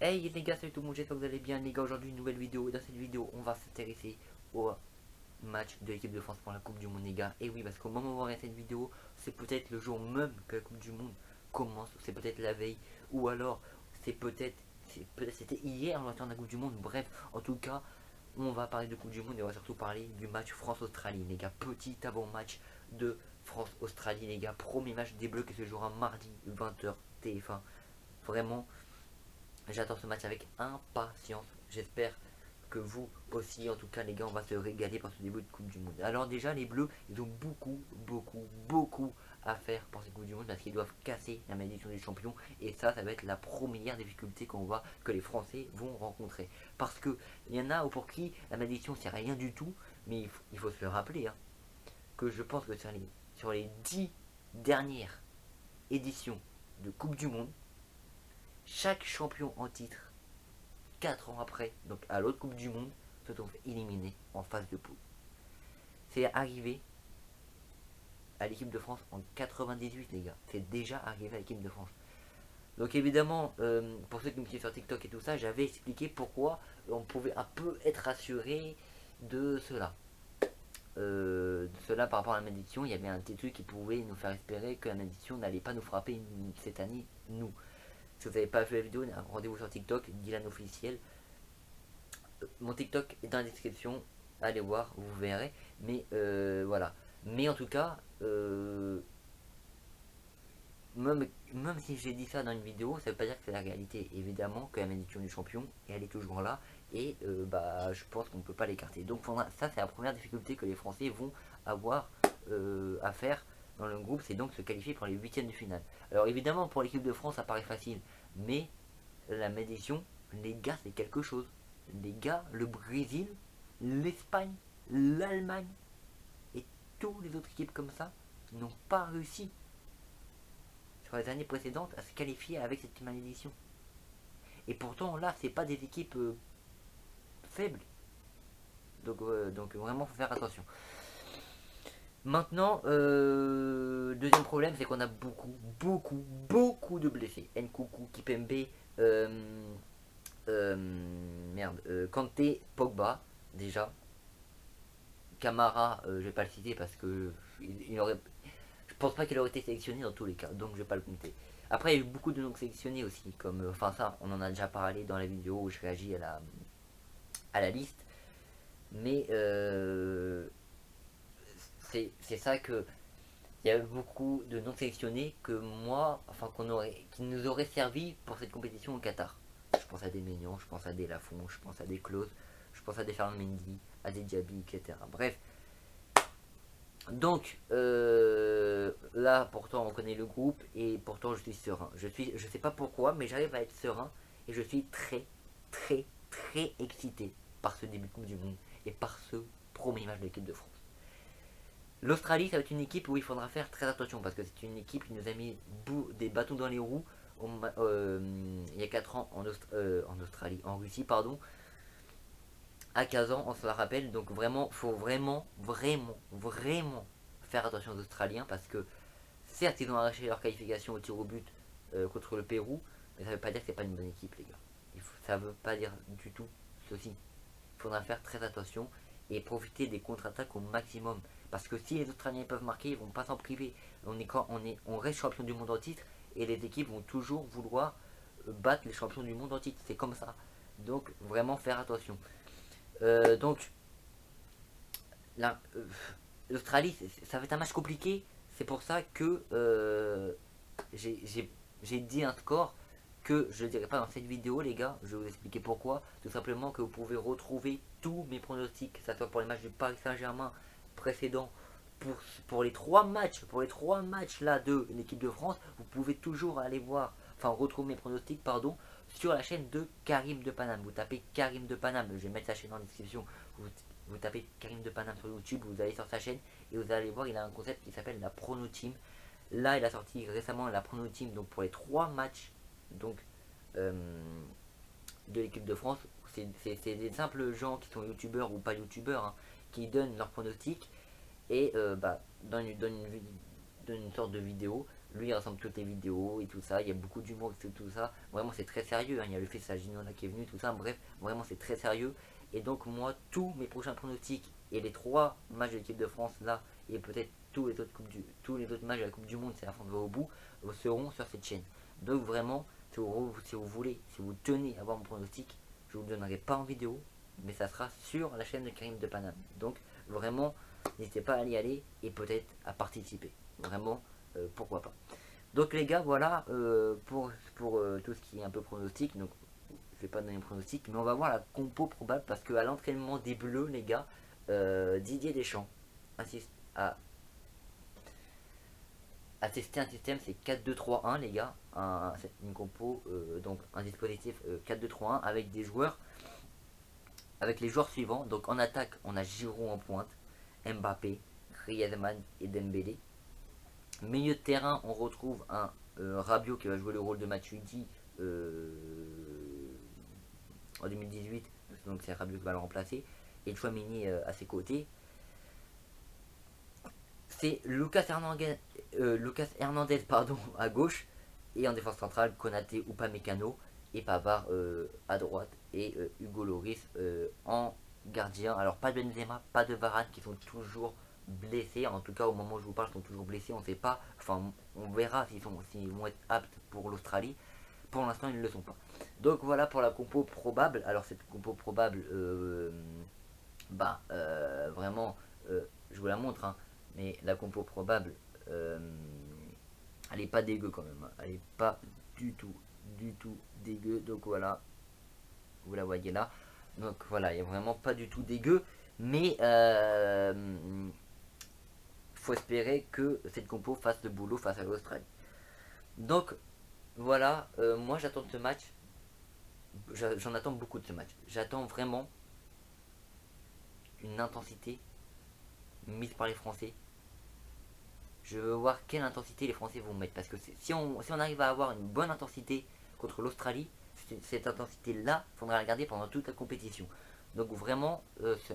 Hey les gars, salut tout le monde, j'espère que vous allez bien les gars. Aujourd'hui une nouvelle vidéo, et dans cette vidéo on va s'intéresser au match de l'équipe de France pour la Coupe du Monde les gars. Et oui, parce qu'au moment où on va regarder cette vidéo, c'est peut-être le jour même que la Coupe du Monde commence, c'est peut-être la veille, ou alors c'était hier l'entame de la Coupe du Monde. Bref, en tout cas, on va parler de Coupe du Monde et on va surtout parler du match France-Australie les gars. Petit avant-match de France-Australie les gars. Premier match des Bleus qui se jouera mardi 20h TF1. Vraiment, j'attends ce match avec impatience. J'espère que vous aussi, en tout cas les gars, on va se régaler par ce début de Coupe du Monde. Alors déjà, les Bleus, ils ont beaucoup à faire pour cette Coupe du Monde parce qu'ils doivent casser la malédiction des champions. Et ça va être la première difficulté qu'on voit que les Français vont rencontrer. Parce que il y en a pour qui la malédiction c'est rien du tout, mais il faut se le rappeler, hein, que je pense que sur les 10 dernières éditions de Coupe du Monde, chaque champion en titre 4 ans après, donc à l'autre Coupe du Monde, se trouve éliminé en phase de poule. C'est arrivé à l'équipe de France en 98 les gars. C'est déjà arrivé à l'équipe de France. Donc évidemment, pour ceux qui me suivent sur TikTok et tout ça, j'avais expliqué pourquoi on pouvait un peu être rassuré de cela. De cela par rapport à la malédiction, il y avait un petit truc qui pouvait nous faire espérer que la malédiction n'allait pas nous frapper cette année, nous. Si vous n'avez pas vu la vidéo, rendez-vous sur TikTok, Dylan officiel. Mon TikTok est dans la description, allez voir, vous verrez. Mais voilà. Mais en tout cas, même si j'ai dit ça dans une vidéo, ça veut pas dire que c'est la réalité. Évidemment que la malédiction du champion, elle est toujours là. Et bah, je pense qu'on ne peut pas l'écarter. Donc ça, c'est la première difficulté que les Français vont avoir à faire dans le groupe. C'est donc se qualifier pour les huitièmes de finale. Alors évidemment, pour l'équipe de France, ça paraît facile. Mais la malédiction, les gars, c'est quelque chose. Les gars, le Brésil, l'Espagne, l'Allemagne et toutes les autres équipes comme ça n'ont pas réussi sur les années précédentes à se qualifier avec cette malédiction. Et pourtant là, c'est pas des équipes faibles. Donc vraiment, faut faire attention. Maintenant, deuxième problème, c'est qu'on a beaucoup de blessés. Nkunku, Kipembe, merde, Kanté, Pogba, déjà. Camara, je vais pas le citer parce que il aurait, je pense pas qu'il aurait été sélectionné dans tous les cas, donc je vais pas le compter. Après, il y a eu beaucoup de non sélectionnés aussi, comme, enfin ça, on en a déjà parlé dans la vidéo où je réagis à la liste, mais c'est ça que il y a eu beaucoup de non sélectionnés que moi, enfin qui nous auraient servi pour cette compétition au Qatar. Je pense à des Maignan, je pense à des Lafont, je pense à des Klose, je pense à des Ferland Mendy, à des Diaby, etc. Bref, donc là pourtant on connaît le groupe et pourtant je suis serein. Je sais pas pourquoi, mais j'arrive à être serein et je suis très excité par ce début de Coupe du Monde et par ce premier match de l'équipe de France. L'Australie, ça va être une équipe où il faudra faire très attention parce que c'est une équipe qui nous a mis des bâtons dans les roues il y a 4 ans en Australie, en Russie, pardon, à 15 ans, on se la rappelle. Donc vraiment, faut vraiment faire attention aux Australiens parce que certes, ils ont arraché leur qualification au tir au but contre le Pérou, mais ça veut pas dire que c'est pas une bonne équipe, les gars. Ça veut pas dire du tout ceci. Il faudra faire très attention et profiter des contre-attaques au maximum. Parce que si les Australiens peuvent marquer, ils vont pas s'en priver. On reste champion du monde en titre et les équipes vont toujours vouloir battre les champions du monde en titre. C'est comme ça. Donc vraiment faire attention. Donc là, l'Australie, ça va être un match compliqué. C'est pour ça que j'ai dit un score que je ne dirai pas dans cette vidéo, les gars. Je vais vous expliquer pourquoi. Tout simplement que vous pouvez retrouver tous mes pronostics, que ce soit pour les matchs du Paris Saint-Germain précédents, pour les trois matchs là de l'équipe de France. Vous pouvez toujours aller voir, enfin retrouver mes pronostics, pardon, sur la chaîne de Karim de Paname. Vous tapez Karim de Paname, je vais mettre sa chaîne en description. Vous tapez Karim de Paname sur YouTube, vous allez sur sa chaîne et vous allez voir, il a un concept qui s'appelle la Prono Team. Là, il a sorti récemment la Prono Team donc pour les trois matchs donc euh, de l'équipe de France. C'est des simples gens qui sont youtubeurs ou pas youtubeurs hein, qui donnent leurs pronostics et bah, dans une sorte de vidéo, Lui il ressemble toutes les vidéos et tout ça, il y a beaucoup d'humour et tout ça. Vraiment c'est très sérieux, hein. Il y a le fils Ginola qui est venu, tout ça. Bref, vraiment c'est très sérieux. Et donc moi, tous mes prochains pronostics et les 3 matchs de l'équipe de France là, et peut-être tous les autres matchs de la Coupe du Monde, c'est la fin de va au bout, seront sur cette chaîne. Donc vraiment, si vous voulez, si vous tenez à voir mon pronostic, je vous le donnerai pas en vidéo, mais ça sera sur la chaîne de Karim de Paname. Donc vraiment, n'hésitez pas à y aller et peut-être à participer. Vraiment, pourquoi pas. Donc les gars, voilà pour tout ce qui est un peu pronostic. Donc je vais pas donner un pronostic, mais on va voir la compo probable parce qu'à l'entraînement des Bleus, les gars, Didier Deschamps insiste à tester un système, c'est 4-2-3-1 les gars, une compo, donc un dispositif 4-2-3-1 avec des joueurs, avec les joueurs suivants. Donc en attaque, on a Giroud en pointe, Mbappé, Griezmann et Dembélé. Milieu de terrain, on retrouve un Rabiot qui va jouer le rôle de Matuidi en 2018, donc c'est Rabiot qui va le remplacer, et Chouamini à ses côtés. C'est Lucas Hernandez pardon, à gauche, et en défense centrale, Konaté ou Upamecano et Pavard à droite, et Hugo Lloris en gardien. Alors pas de Benzema, pas de Varane qui sont toujours blessés, en tout cas au moment où je vous parle, ils sont toujours blessés, on ne sait pas, enfin on verra s'ils vont être aptes pour l'Australie. Pour l'instant ils ne le sont pas. Donc voilà pour la compo probable. Alors cette compo probable, vraiment, je vous la montre, hein, mais la compo probable, elle est pas dégueu quand même, hein. Elle est pas du tout dégueu. Donc voilà, vous la voyez là. Donc voilà, il est vraiment pas du tout dégueu, mais faut espérer que cette compo fasse le boulot face à l'Australie. Donc voilà, moi j'attends de ce match, j'en attends beaucoup de ce match. J'attends vraiment une intensité mise par les Français. Je veux voir quelle intensité les Français vont mettre. Parce que si on arrive à avoir une bonne intensité contre l'Australie, cette intensité-là, il faudra la garder pendant toute la compétition. Donc vraiment,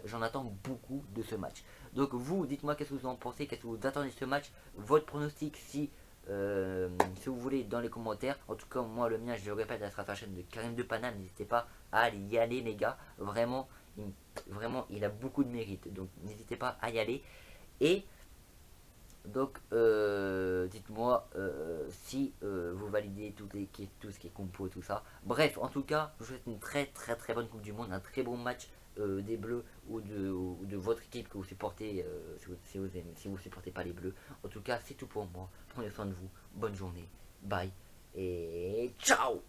j'en attends beaucoup de ce match. Donc vous, dites-moi qu'est-ce que vous en pensez, qu'est-ce que vous attendez de ce match, votre pronostic si vous voulez dans les commentaires. En tout cas, moi le mien, je le répète, ça sera sur la chaîne de Karim de Paname. N'hésitez pas à y aller les gars. Vraiment, il a beaucoup de mérite. Donc n'hésitez pas à y aller. Et donc dites-moi si vous validez tout ce qui est compo et tout ça. Bref, en tout cas, je vous souhaite une très bonne Coupe du Monde, un très bon match des Bleus ou de votre équipe que vous supportez, si vous supportez pas les Bleus. En tout cas, c'est tout pour moi. Prenez soin de vous. Bonne journée. Bye. Et ciao.